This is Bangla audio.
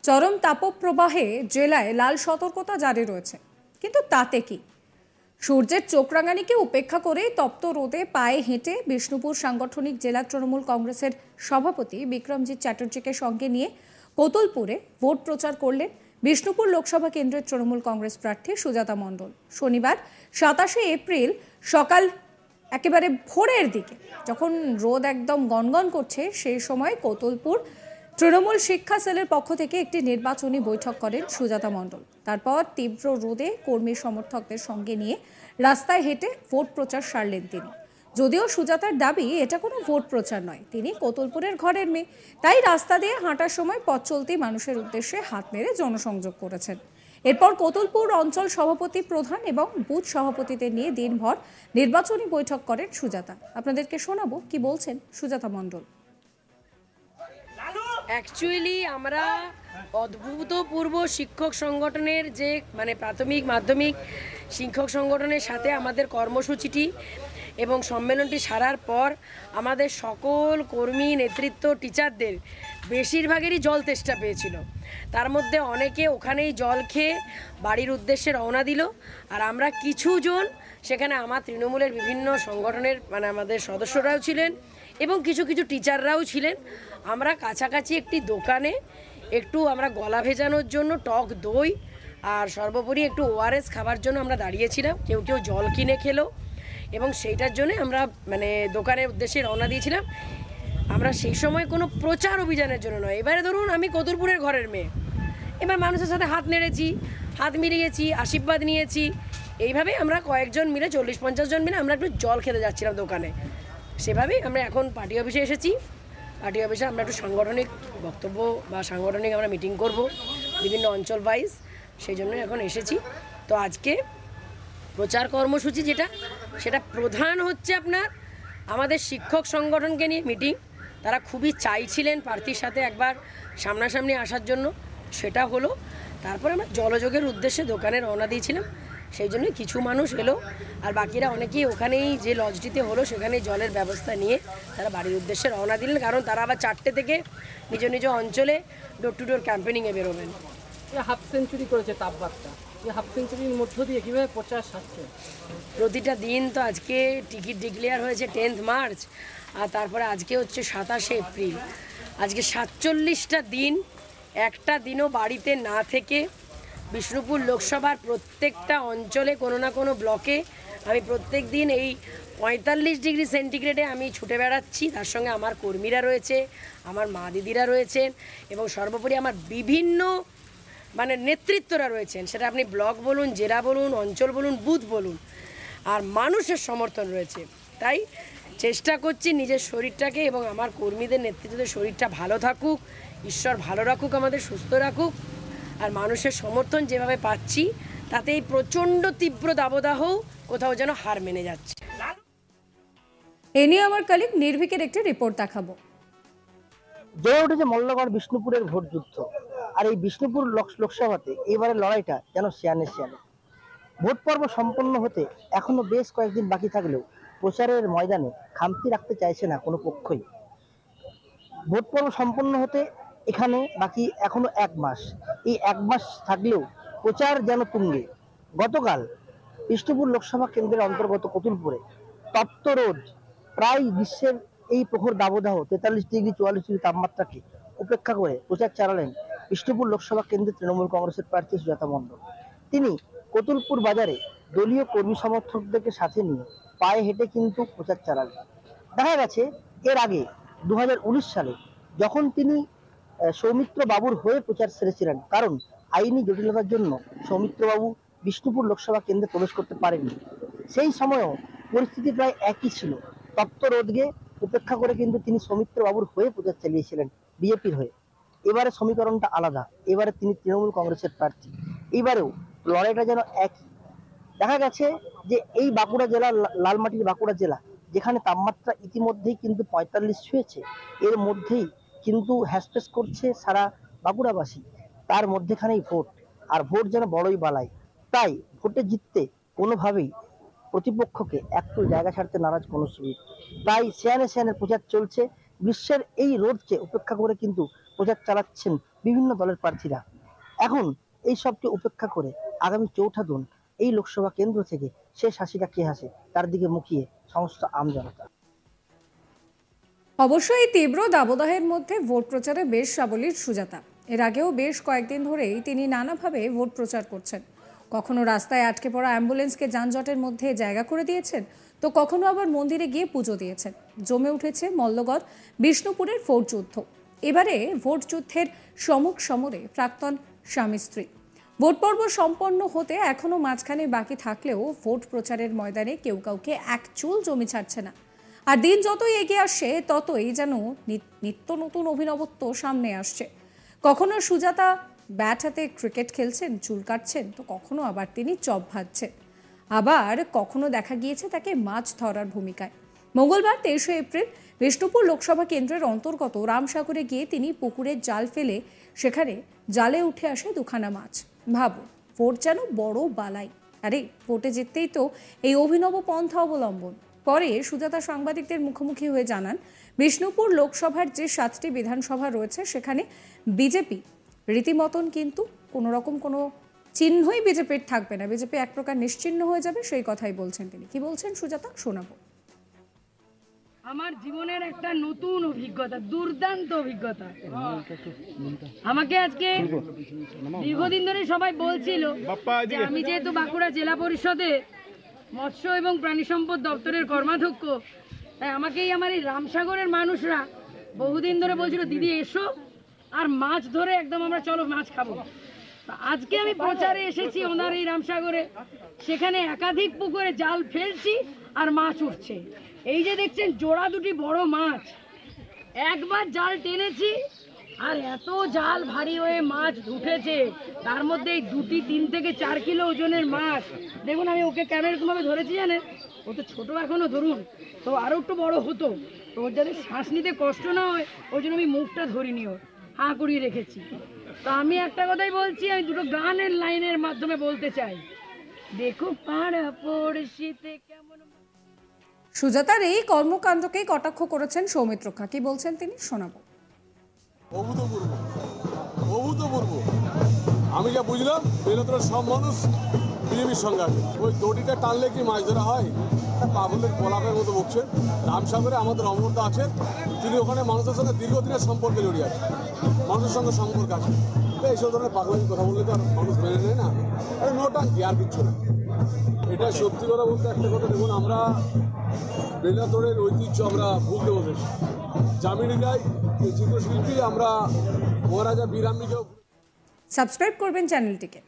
চরম তাপপ্রবাহে জেলায় লাল সতর্কতা জারি রয়েছে, কিন্তু তাতে কি? সূর্যের চোখ রাঙানিকে উপেক্ষা করে তপ্ত রোদে পায়ে হেঁটে বিষ্ণুপুর সাংগঠনিক জেলা তৃণমূল কংগ্রেসের সভাপতি বিক্রমজিৎ চ্যাটার্জিকে সঙ্গে নিয়ে কোতুলপুরে ভোট প্রচার করলেন বিষ্ণুপুর লোকসভা কেন্দ্রের তৃণমূল কংগ্রেস প্রার্থী সুজাতা মণ্ডল। শনিবার 27শে এপ্রিল সকাল একেবারে ভোরের দিকে যখন রোদ একদম গনগন করছে, সেই সময় কোতুলপুর তৃণমূল শিক্ষা সেলের পক্ষ থেকে একটি নির্বাচনী বৈঠক করেন সুজাতা মণ্ডল। তারপর তীব্র রোদে কর্মী সমর্থকদের সঙ্গে নিয়ে রাস্তায় হেঁটে ভোট প্রচার সারলেন তিনি। যদিও সুজাতার দাবি এটা কোনো ভোট প্রচার নয়, তিনি কোতুলপুরের ঘরের মেয়ে, তাই রাস্তা দিয়ে হাঁটার সময় পথ চলতি মানুষের উদ্দেশ্যে হাত নেড়ে জনসংযোগ করেছেন। এরপর কোতুলপুর অঞ্চল সভাপতি প্রধান এবং বুথ সভাপতিদের নিয়ে দিনভর নির্বাচনী বৈঠক করেন সুজাতা। আপনাদেরকে শোনাবো কি বলছেন সুজাতা মণ্ডল। অ্যাকচুয়ালি আমরা অভূতপূর্ব শিক্ষক সংগঠনের যে প্রাথমিক মাধ্যমিক শিক্ষক সংগঠনের সাথে আমাদের কর্মসূচিটি এবং সম্মেলনটি সারার পর আমাদের সকল কর্মী নেতৃত্ব টিচারদের বেশিরভাগেরই জল তেষ্টা পেয়েছিল। তার মধ্যে অনেকে ওখানেই জল খেয়ে বাড়ির উদ্দেশ্যে রওনা দিল, আর আমরা কিছুজন সেখানে আমার তৃণমূলের বিভিন্ন সংগঠনের আমাদের সদস্যরাও ছিলেন এবং কিছু কিছু টিচাররাও ছিলেন। আমরা কাছাকাছি একটি দোকানে আমরা গলা ভেজানোর জন্য টক দই আর সর্বোপরি একটু ওআরএস খাবার জন্য আমরা দাঁড়িয়েছিলাম। কেউ কেউ জল কিনে খেলো এবং সেইটার জন্য আমরা দোকানের উদ্দেশ্যে রওনা দিয়েছিলাম। আমরা সেই সময় কোনো প্রচার অভিযানের জন্য নয়। এবারে ধরুন আমি কোতুলপুরের ঘরের মেয়ে, এবার মানুষের সাথে হাত নেড়েছি, হাত মিলিয়েছি, আশীর্বাদ নিয়েছি। এইভাবে আমরা কয়েকজন মিলে 40-50 জন মিলে আমরা একটু জল খেতে যাচ্ছিলাম দোকানে। সেভাবেই আমরা এখন পার্টি অফিসে এসেছি। পার্টি অফিসে আমরা একটু সাংগঠনিক বক্তব্য বা সাংগঠনিক আমরা মিটিং করব বিভিন্ন অঞ্চল ওয়াইজ, সেই জন্য এখন এসেছি। তো আজকে প্রচার কর্মসূচি সেটা প্রধান হচ্ছে আমাদের শিক্ষক সংগঠনকে নিয়ে মিটিং। তারা খুবই চাইছিলেন প্রার্থীর সাথে একবার সামনাসামনি আসার জন্য, সেটা হলো। তারপরে আমরা জলযোগের উদ্দেশ্যে দোকানে রওনা দিয়েছিলাম, সেই জন্য কিছু মানুষ এলো, আর বাকিরা অনেকেই ওখানেই যে লজটিতে হলো সেখানেই জলের ব্যবস্থা নিয়ে তারা বাড়ির উদ্দেশ্যে রওনা দিলেন, কারণ তারা আবার 4টে থেকে নিজ নিজ অঞ্চলে ডোর টু ডোর ক্যাম্পেনিংয়ে বেরোবেন। হাফ সেঞ্চুরি করেছে তাপমাত্রা, এই হাফ সেঞ্চুরির মধ্য দিয়ে কীভাবে প্রচার সারছে? প্রতিটা দিন তো আজকে টিকিট ডিক্লেয়ার হয়েছে 10 মার্চ, আর তারপরে আজকে হচ্ছে 27শে এপ্রিল। আজকে 47টা দিন, একটা দিনও বাড়িতে না থেকে বিষ্ণুপুর লোকসভার প্রত্যেকটা অঞ্চলে কোনো না কোনো ব্লকে আমি প্রত্যেক দিন এই 45 ডিগ্রি সেন্টিগ্রেডে আমি ছুটে বেড়াচ্ছি। তার সঙ্গে আমার কর্মীরা রয়েছে, আমার মা দিদিরা রয়েছেন এবং সর্বোপরি আমার বিভিন্ন নেতৃত্বরা রয়েছেন। সেটা আপনি ব্লক বলুন, জেলা বলুন, অঞ্চল বলুন, বুথ বলুন, আর মানুষের সমর্থন রয়েছে। তাই চেষ্টা করছি নিজের শরীরটাকে এবং আমার কর্মীদের নেতৃত্বের শরীরটা ভালো থাকুক, ঈশ্বর ভালো রাখুক, আমাদের সুস্থ রাখুক। আর মানুষের সমর্থন যেভাবে পাচ্ছি তাতে এই প্রচণ্ড তীব্র দাবদাহ কোথাও যেন হার মেনে যাচ্ছে। এ নিয়ে আমার কলিগ নির্ভীকের একটি রিপোর্ট দেখাবো। জয় উঠেছে মল্লগড় বিষ্ণুপুরের ভোট যুদ্ধ, আর এই বিষ্ণুপুর লোকসভাতে এবারে লড়াইটা যেন শিয়ানে শিয়ানে। ভোট পর্ব সম্পন্ন হতে এখনো বেশ কয়েকদিন বাকি থাকলেও প্রচারের ময়দানে খামতি রাখতে চাইছে না কোনো পক্ষই। ভোট পর্ব সম্পন্ন হতে এখানে বাকি এখনো 1 মাস। এই 1 মাস থাকলেও প্রচার যেন তুঙ্গে। গতকাল বিষ্ণুপুর লোকসভা কেন্দ্রের অন্তর্গত কোতুলপুরে তপ্ত রোদ, প্রায় গ্রীষ্মের এই প্রখর দাবদাহ 43 ডিগ্রি 44 ডিগ্রি তাপমাত্রাকে উপেক্ষা করে প্রচার চালালেন বিষ্ণুপুর লোকসভা কেন্দ্রের তৃণমূল কংগ্রেসের প্রার্থী সুজাতা মণ্ডল। তিনি কোতুলপুর বাজারে দলীয় কর্মী সমর্থকদেরকে সাথে নিয়ে পায়ে হেঁটে কিন্তু প্রচার চালালেন। দেখা গেছে এর আগে 2019 সালে যখন তিনি সৌমিত্র বাবুর হয়ে প্রচার সেরেছিলেন, কারণ আইনি জটিলতার জন্য সৌমিত্র বাবু বিষ্ণুপুর লোকসভা কেন্দ্রে প্রবেশ করতে পারেননি। সেই সময়ও পরিস্থিতি প্রায় একই ছিল। তপ্ত রোদকে উপেক্ষা করে কিন্তু তিনি সৌমিত্র বাবুর হয়ে প্রচার চালিয়েছিলেন বিজেপির হয়ে। এবারে সমীকরণটা আলাদা, এবারে তিনি তৃণমূল কংগ্রেসের প্রার্থী। এইবারেও লড়াইটা যেন একই। দেখা গেছে যে এই বাঁকুড়া জেলা, লালমাটির বাঁকুড়া জেলা, যেখানে তাপমাত্রা ইতিমধ্যেই কিন্তু 45 ছুঁয়েছে, এর মধ্যেই কিন্তু হ্যাসপ্যাস করছে সারা বাঁকুড়াবাসী। তার মধ্যেখানেই ভোট, আর ভোট যেন বড়ই বালাই। তাই ভোটে জিততে কোনোভাবেই প্রতিপক্ষকে একটু জায়গা ছাড়তে নারাজ কোনো শিবির। তাই শিয়ানে শিয়ানে প্রচার চলছে। গ্রীষ্মের এই রোদকে উপেক্ষা করে কিন্তু প্রচার চালাচ্ছেন বিভিন্ন দলের প্রার্থীরা। এখন এই সবকে উপেক্ষা করে আগামী 4ঠা জুন এই লোকসভা কেন্দ্র থেকে শেষ হাসিটা কে হাসে তার দিকে মুখিয়ে সমস্ত আমজনতা। অবশ্যই তীব্র দাবদাহের মধ্যে ভোট প্রচারে বেশ সাবলীল সুজাতা। এর আগেও বেশ কয়েকদিন ধরেই তিনি নানাভাবে ভোট প্রচার করছেন। কখনো রাস্তায় আটকে পড়া অ্যাম্বুলেন্সকে যানজটের মধ্যে জায়গা করে দিয়েছেন, তো কখনো আবার মন্দিরে গিয়ে পুজো দিয়েছেন। জমে উঠেছে মল্লগড় বিষ্ণুপুরের ভোট যুদ্ধ। এবারে ভোট যুদ্ধের সমুখ সমরে প্রাক্তন স্বামী স্ত্রী। ভোট পর্ব সম্পন্ন হতে এখনো মাঝখানে বাকি থাকলেও ভোট প্রচারের ময়দানে কেউ কাউকে এক চুল জমি ছাড়ছে না। আর দিন যতই এগিয়ে আসছে ততই যেন নিত্য নতুন অভিনবত্ব সামনে আসছে। কখনো সুজাতা ব্যাট হাতে ক্রিকেট খেলছেন, চুল কাটছেন, তো কখনো আবার তিনি চপ ভাজছেন। আবার কখনো দেখা গিয়েছে তাকে মাছ ধরার ভূমিকায়। মঙ্গলবার 23শে এপ্রিল বিষ্ণুপুর লোকসভা কেন্দ্রের অন্তর্গত রামসাগরে গিয়ে তিনি পুকুরের জাল ফেলে সেখানে জালে উঠে আসে দুখানা মাছ। ভাবুন, ভোট যেন বড় বালাই। আরে ভোটে জিততেই তো এই অভিনব পন্থা অবলম্বন। পরে সুজাতা সাংবাদিকদের মুখোমুখি হয়ে জানান, বিষ্ণুপুর লোকসভার যে 7টি বিধানসভা রয়েছে সেখানে বিজেপি রীতিমতন কিন্তু কোনো রকম কোনো চিহ্নই বিজেপির থাকবে না। বিজেপি এক প্রকার নিশ্চিহ্ন হয়ে যাবে, সেই কথাই বলছেন তিনি। কি বলছেন সুজাতা, শোনাবো। আমার জীবনের একটা নতুন অভিজ্ঞতা, দুর্দান্ত অভিজ্ঞতা। আমাকে আজকে দীর্ঘদিন ধরে সবাই বলছিল যে আমি যেহেতু বাঁকুড়া জেলা পরিষদে মৎস্য এবং প্রাণী সম্পদ দপ্তরের কর্মাধ্যক্ষ, তাই আমাকেই আমার এই রামসাগরের মানুষরা বহুদিন ধরে বলছিল, দিদি এসো আর মাছ ধরে একদম আমরা চলো মাছ খাবো। আজকে আমি প্রচারে এসেছি ওনার এই রামসাগরে, সেখানে একাধিক পুকুরে জাল ফেলছি আর মাছ উঠছে। এই যে দেখছেন জোড়া দুটি বড় মাছ, একবার জাল টেনেছি আর এত জাল ভারী হয়ে মাছ উঠেছে, তার মধ্যে এই 3 থেকে 4 কিলো ওজনের মাছ। দেখুন আমি ওকে ক্যামেরা ভাবে ধরেছি, জানেন ও তো ছোট এখনো, ধরুন তো আরো একটু বড় হতো, তো ওর যাতে শ্বাস নিতে কষ্ট না হয় ওই জন্য আমি মুখটা ধরিনি, ওর হাঁ করিয়ে রেখেছি। তো আমি একটা কথাই বলছি, আমি দুটো গানের লাইনের মাধ্যমে বলতে চাই, দেখো পাড়া পড়শিতে কেমন। সুজাতার এই কর্মকাণ্ডকে কটাক্ষ করেছেন সৌমিত্র খা। কি বলছেন তিনি, শোনাবো। অভূতপূর্ব। আমি যা বুঝলাম বেলতলার সব মানুষ বিজেপির সঙ্গে আছে। ওই দড়িটা টানলে কি মাছ ধরা হয়? পাগলের গোলাপের মতো বকছেন। রামসাগরে আমাদের অমরদা আছেন, তিনি ওখানে মানুষের সঙ্গে দীর্ঘদিনের সম্পর্কে জড়িয়ে আছেন, মানুষের সঙ্গে সম্পর্ক আছে। এইসব ধরনের পাগলামি কথা বললে তো আর মানুষ মেনে নেয় না। আরে নোটাঙ্কি, আর কিচ্ছু না। এটা সত্যি কথা বলতে একটা কথা, দেখুন আমরা বেলাতলের ঐতিহ্য আমরা ভুলতে বসেছি। জামিনীরাই এই চিত্রশিল্পী, আমরা মহারাজা বীরাম্বিকেও। সাবস্ক্রাইব করবেন চ্যানেলটিকে।